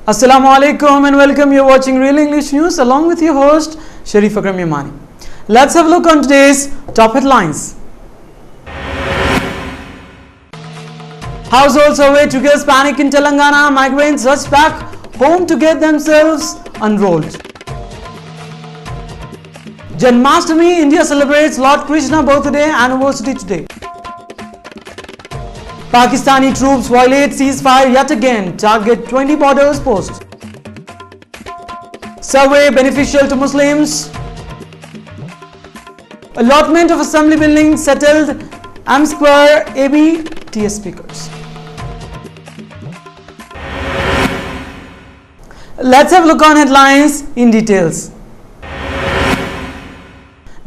Assalamu alaikum and welcome. You're watching Real English News along with your host Sharif Akram Yamani. Let's have a look on today's top headlines. Household survey triggers panic in Telangana. Migrants rush back home to get themselves enrolled. Janmashtami, India celebrates Lord Krishna birthday anniversary today. Pakistani troops violate ceasefire yet again, target 20 borders posts. Survey beneficial to Muslims. Allotment of assembly building settled, M-Square AB TS speakers. Let's have a look on headlines in details.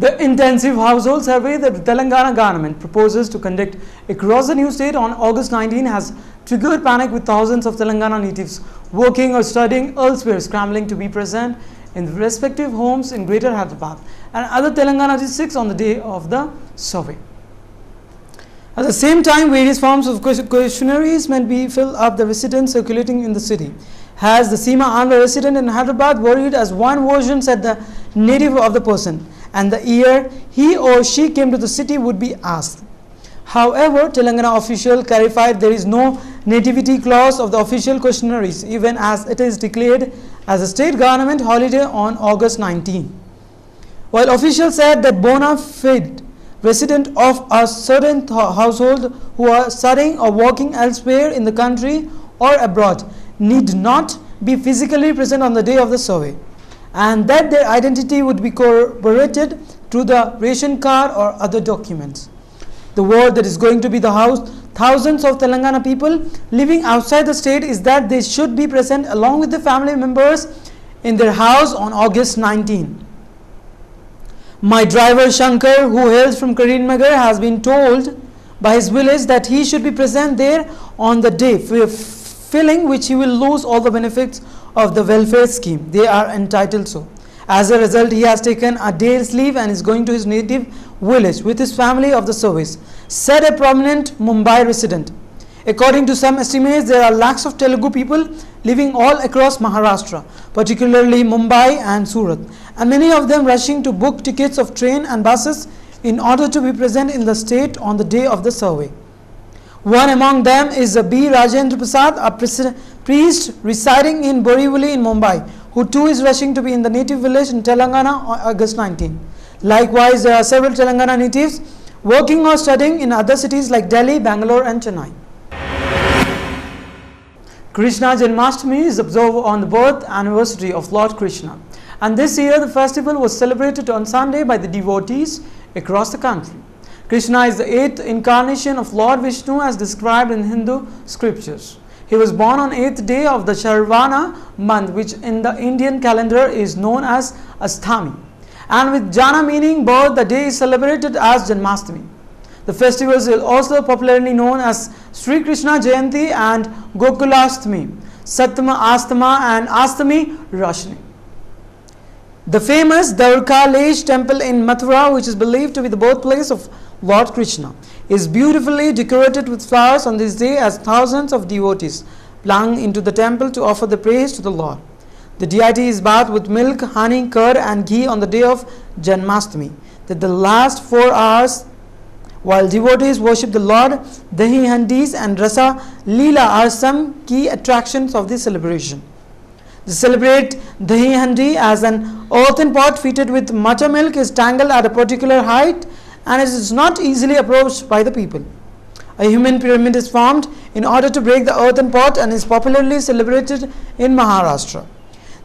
The intensive household survey that the Telangana government proposes to conduct across the new state on August 19 has triggered panic, with thousands of Telangana natives working or studying elsewhere scrambling to be present in their respective homes in Greater Hyderabad and other Telangana districts on the day of the survey. At the same time, various forms of questionnaires may be filled up the residents circulating in the city. Has the Seema Andhra resident in Hyderabad worried, as one version said the native of the person and the year he or she came to the city would be asked. However, Telangana official clarified there is no nativity clause of the official questionnaires, even as it is declared as a state government holiday on August 19. While officials said that bona fide resident of a certain household who are studying or working elsewhere in the country or abroad need not be physically present on the day of the survey, and that their identity would be corroborated through the ration card or other documents. The word that is going to be the house thousands of Telangana people living outside the state is that they should be present along with the family members in their house on August 19. My driver Shankar, who hails from Karimnagar, has been told by his village that he should be present there on the day, filling which he will lose all the benefits of the welfare scheme they are entitled to. As a result, he has taken a day's leave and is going to his native village with his family of the service, said a prominent Mumbai resident. According to some estimates, there are lakhs of Telugu people living all across Maharashtra, particularly Mumbai and Surat, and many of them rushing to book tickets of train and buses in order to be present in the state on the day of the survey. One among them is B. Rajendra Prasad, a priest residing in Borivali in Mumbai, who too is rushing to be in the native village in Telangana on August 19. Likewise, there are several Telangana natives working or studying in other cities like Delhi, Bangalore and Chennai. Krishna Janmashtami is observed on the birth anniversary of Lord Krishna, and this year the festival was celebrated on Sunday by the devotees across the country. Krishna is the 8th incarnation of Lord Vishnu as described in Hindu scriptures. He was born on 8th day of the Shravana month, which in the Indian calendar is known as Asthami, and with Jana meaning birth, the day is celebrated as Janmashtami. The festival is also popularly known as Sri Krishna Jayanti and Gokulashtami, Sattama Astama and Astami Roshni. The famous Dwarkalesh temple in Mathura, which is believed to be the birthplace of Lord Krishna, is beautifully decorated with flowers on this day, as thousands of devotees plunge into the temple to offer the praise to the Lord. The deity is bathed with milk, honey, curd and ghee on the day of Janmashtami. That the last 4 hours, while devotees worship the Lord, Dahi Handis and Rasa Leela are some key attractions of this celebration. They celebrate Dahi Handi as an earthen pot fitted with matcha milk is tangled at a particular height and it is not easily approached by the people. A human pyramid is formed in order to break the earthen pot and is popularly celebrated in Maharashtra.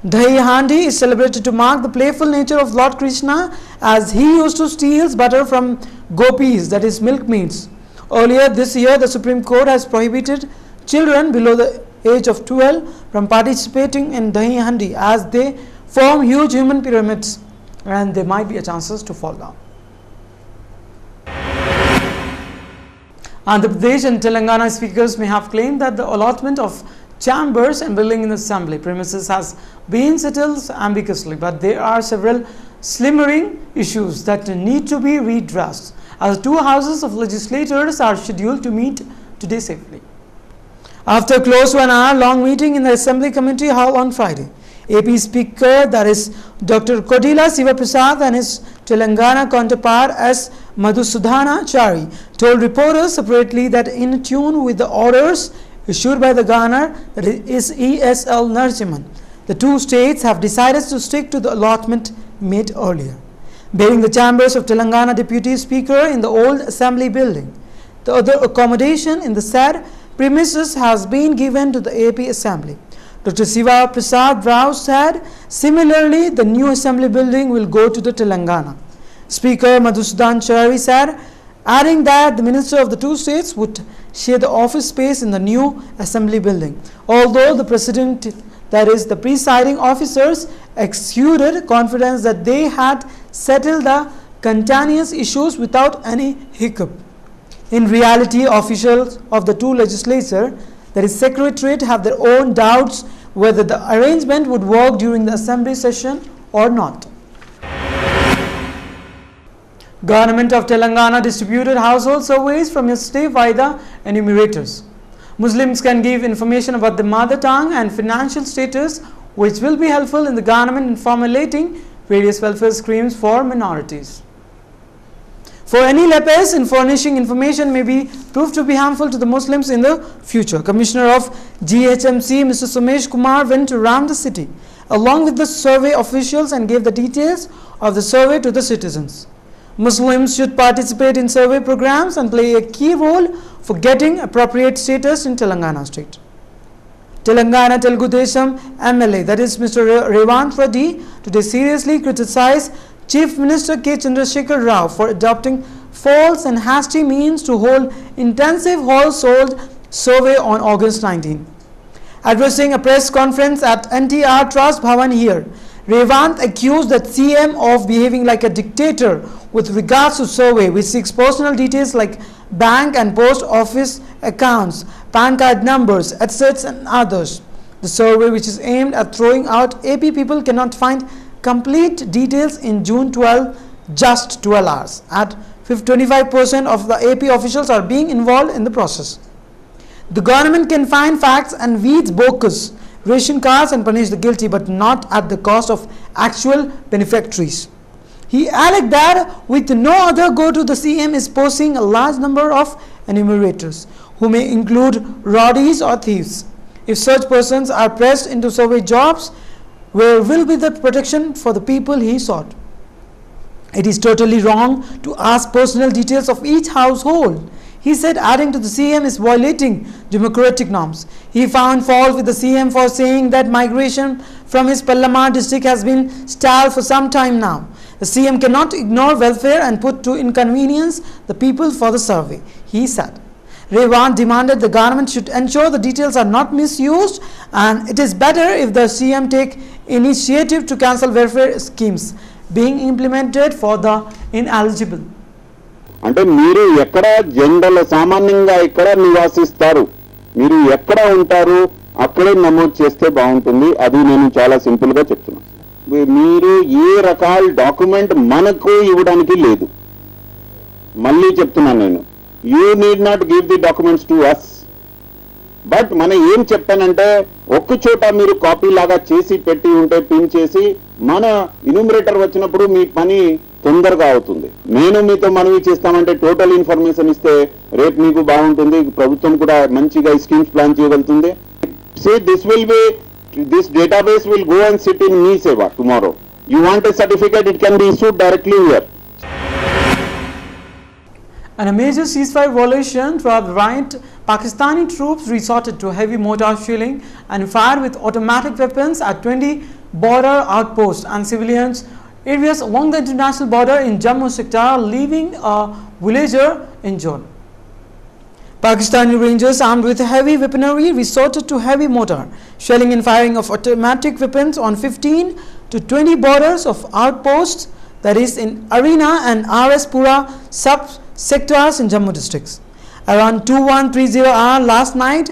Dahi Handi is celebrated to mark the playful nature of Lord Krishna, as he used to steal butter from gopis, that is milkmaids. Earlier this year, the Supreme Court has prohibited children below the age of 12 from participating in Dahi Handi, as they form huge human pyramids and there might be a chances to fall down. Andhra Pradesh and Telangana speakers may have claimed that the allotment of chambers and building in the assembly premises has been settled ambiguously, but there are several slimmering issues that need to be redressed, as 2 houses of legislators are scheduled to meet today safely. After close to an hour-long meeting in the Assembly Committee Hall on Friday, AP Speaker, that is Dr. Kodila Sivaprasad, and his Telangana counterpart S. Madhusudhana Chari told reporters separately that in tune with the orders issued by the governor, that is ESL Narasimhan, the two states have decided to stick to the allotment made earlier. Bearing the chambers of Telangana Deputy Speaker in the old Assembly building, the other accommodation in the said premises has been given to the AP Assembly. Dr. Siva Prasad Rao said, similarly, the new Assembly building will go to the Telangana. Speaker Madhusudan Chari said, adding that the minister of the two states would share the office space in the new Assembly building. Although the president, that is the presiding officers, exuded confidence that they had settled the contentious issues without any hiccup. In reality, officials of the two legislatures, that is Secretariat, have their own doubts whether the arrangement would work during the Assembly session or not. Government of Telangana distributed household surveys from yesterday by the enumerators. Muslims can give information about their mother tongue and financial status, which will be helpful in the government in formulating various welfare schemes for minorities. For any lapse in furnishing information may be proved to be harmful to the Muslims in the future. Commissioner of GHMC, Mr. Somesh Kumar, went around the city along with the survey officials and gave the details of the survey to the citizens. Muslims should participate in survey programs and play a key role for getting appropriate status in Telangana state. Telangana Telugu Desam MLA, that is Mr. Revant Reddy, today seriously criticized Chief Minister K. Chandrasekhar Rao for adopting false and hasty means to hold intensive household survey on August 19. Addressing a press conference at NTR Trust Bhavan here, Revant accused the CM of behaving like a dictator with regards to survey, which seeks personal details like bank and post office accounts, PAN card numbers, assets and others. The survey, which is aimed at throwing out AP people, cannot find complete details in June 12, just 12 hours. At 25% of the AP officials are being involved in the process. The government can find facts and weeds bogus, ration cards and punish the guilty, but not at the cost of actual beneficiaries. He added that with no other go to, the CM is posting a large number of enumerators, who may include rowdies or thieves. If such persons are pressed into survey jobs, where will be the protection for the people he sought? It is totally wrong to ask personal details of each household. He said adding to the CM is violating democratic norms. He found fault with the CM for saying that migration from his Pallamar district has been stalled for some time now. The CM cannot ignore welfare and put to inconvenience the people for the survey, he said. Revant demanded the government should ensure the details are not misused, and it is better if the CM take initiative to cancel welfare schemes being implemented for the ineligible. అంటే మీరు ఎక్కడ general సామాన్యంగా ఎక్కడ నివాసిస్తారు, మీరు ఎక్కడ ఉంటారు అక్కడే నమోదు చేస్తే బాగుంటుంది. అది నేను చాలా సింపుల్గా చెప్తున్నాను. మీరు ఏ రకాల డాక్యుమెంట్ మనకు ఇవ్వడానికి లేదు. మళ్ళీ చెప్తున్నాను నేను, you need not give the documents to us. But మనం ఏం చెప్పానంటే ఒక్క చోట మీరు కాపీ లాగా చేసి పెట్టి ఉంటే పిన్ చేసి మన ఇన్యూమరేటర్ వచ్చినప్పుడు మీ పని తొందరగా అవుతుంది. నేను మీతో మనవి చేస్తామంటే టోటల్ ఇన్ఫర్మేషన్ ఇస్తే రేపు మీకు బాగుంటుంది, ప్రభుత్వం కూడా మంచిగా స్కీమ్స్ ప్లాన్ చేయగలుగుతుంది. సే this database will go and sit in Me Seva tomorrow. You want a certificate, it can be issued directly here. And a major ceasefire violation throughout the right, Pakistani troops resorted to heavy mortar shelling and fire with automatic weapons at 20 border outposts and civilians areas along the international border in Jammu sector, leaving a villager injured. Pakistani Rangers armed with heavy weaponry resorted to heavy mortar shelling and firing of automatic weapons on 15 to 20 borders of outposts, that is in Arena and RS Pura sub-sectors in Jammu districts. Around 2130 hour last night,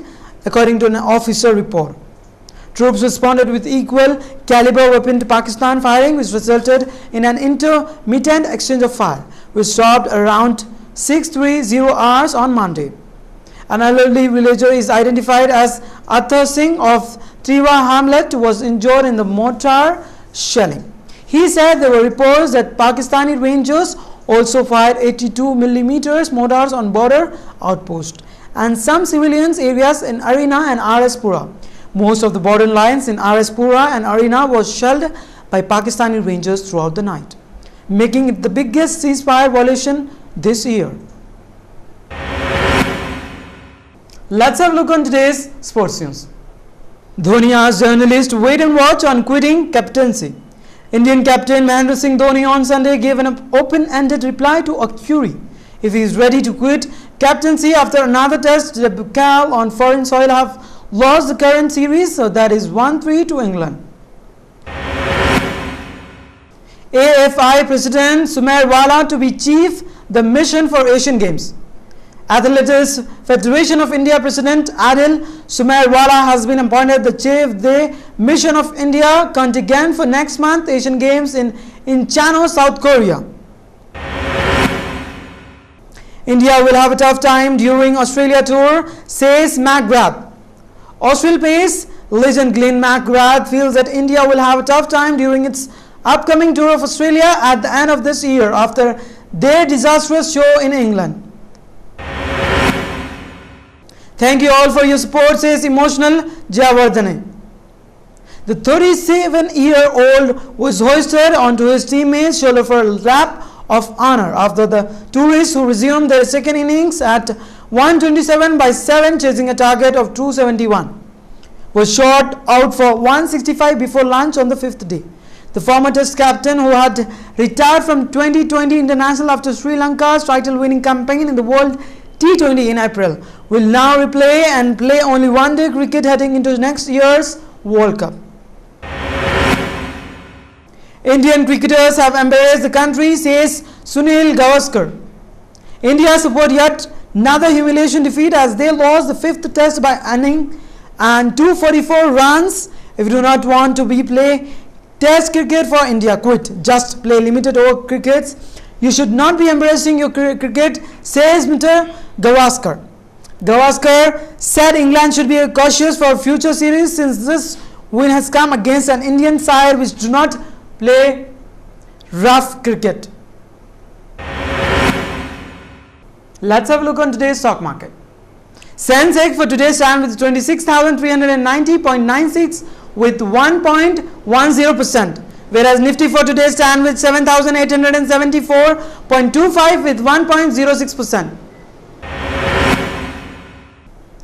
according to an officer report. Troops responded with equal caliber weapon to Pakistan firing, which resulted in an intermittent exchange of fire, which stopped around 630 hours on Monday. An elderly villager is identified as Athar Singh of Triwa Hamlet was injured in the mortar shelling. He said there were reports that Pakistani Rangers also fired 82mm mortars on border outposts and some civilians areas in Arena and RS Pura. Most of the border lines in RS Pura and Arena was shelled by Pakistani Rangers throughout the night, making it the biggest ceasefire violation this year. Let's have a look on today's sports news. Dhoni asked journalists to wait and watch on quitting captaincy. Indian captain Mahendra Singh Dhoni on Sunday gave an open-ended reply to a query if he is ready to quit captaincy after another test. The Bukal on foreign soil have lost the current series, so that is 1-3 to England. AFI President Sumer Wala to be chief the mission for Asian Games. Athletics Federation of India President Adil Sumer Wala has been appointed the chief the mission of India contingent for next month Asian Games in Incheon, South Korea. India will have a tough time during Australia tour, says McGrath. Australia pace legend Glenn McGrath feels that India will have a tough time during its upcoming tour of Australia at the end of this year after their disastrous show in England. Thank you all for your support, says emotional Jayawardene. The 37-year-old was hoisted onto his teammates' shoulder for a lap of honor after the tourists who resumed their second innings at 127 by 7 chasing a target of 271 was shot out for 165 before lunch on the 5th day. The former test captain, who had retired from 2020 international after Sri Lanka's title-winning campaign in the World T20 in April, will now replay and play only one-day cricket heading into next year's World Cup. Indian cricketers have embarrassed the country, says Sunil Gavaskar. India suffered yet another humiliation defeat as they lost the 5th test by earning and 244 runs. If you do not want to play test cricket for India, quit. Just play limited over crickets. You should not be embracing your cricket, says Mr. Gavaskar. Gavaskar said England should be cautious for future series since this win has come against an Indian side which do not play rough cricket. Let's have a look on today's stock market. Sensex for today stand with 26,390.96 with 1.10%, whereas Nifty for today stand with 7,874.25 with 1.06%.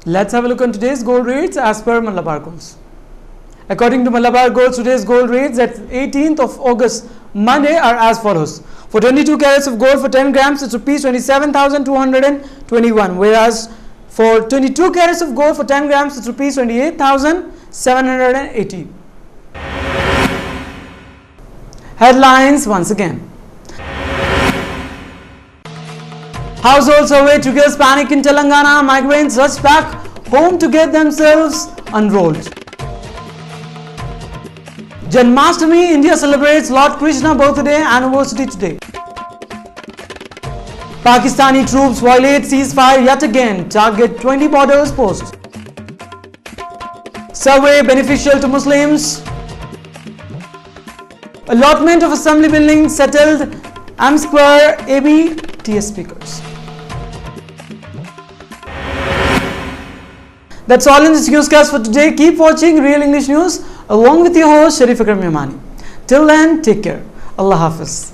Let's have a look on today's gold rates as per Malabar Golds. According to Malabar Golds, today's gold rates at 18th of August, Monday, are as follows. For 22 carats of gold for 10 grams, it's rupees 27,221, whereas for 22 carats of gold for 10 grams, it's rupees 28,780. Headlines once again. Household survey triggers panic in Telangana. Migrants rush back home to get themselves enrolled. Janmashtami, India celebrates Lord Krishna birthday anniversary today. Pakistani troops violate ceasefire yet again, target 20 borders posts. Survey beneficial to Muslims. Allotment of assembly building settled. M-Square AB TS speakers. That's all in this newscast for today. Keep watching Real English News along with your host Sharif Akram Yamani. Till then, take care. Allah Hafiz.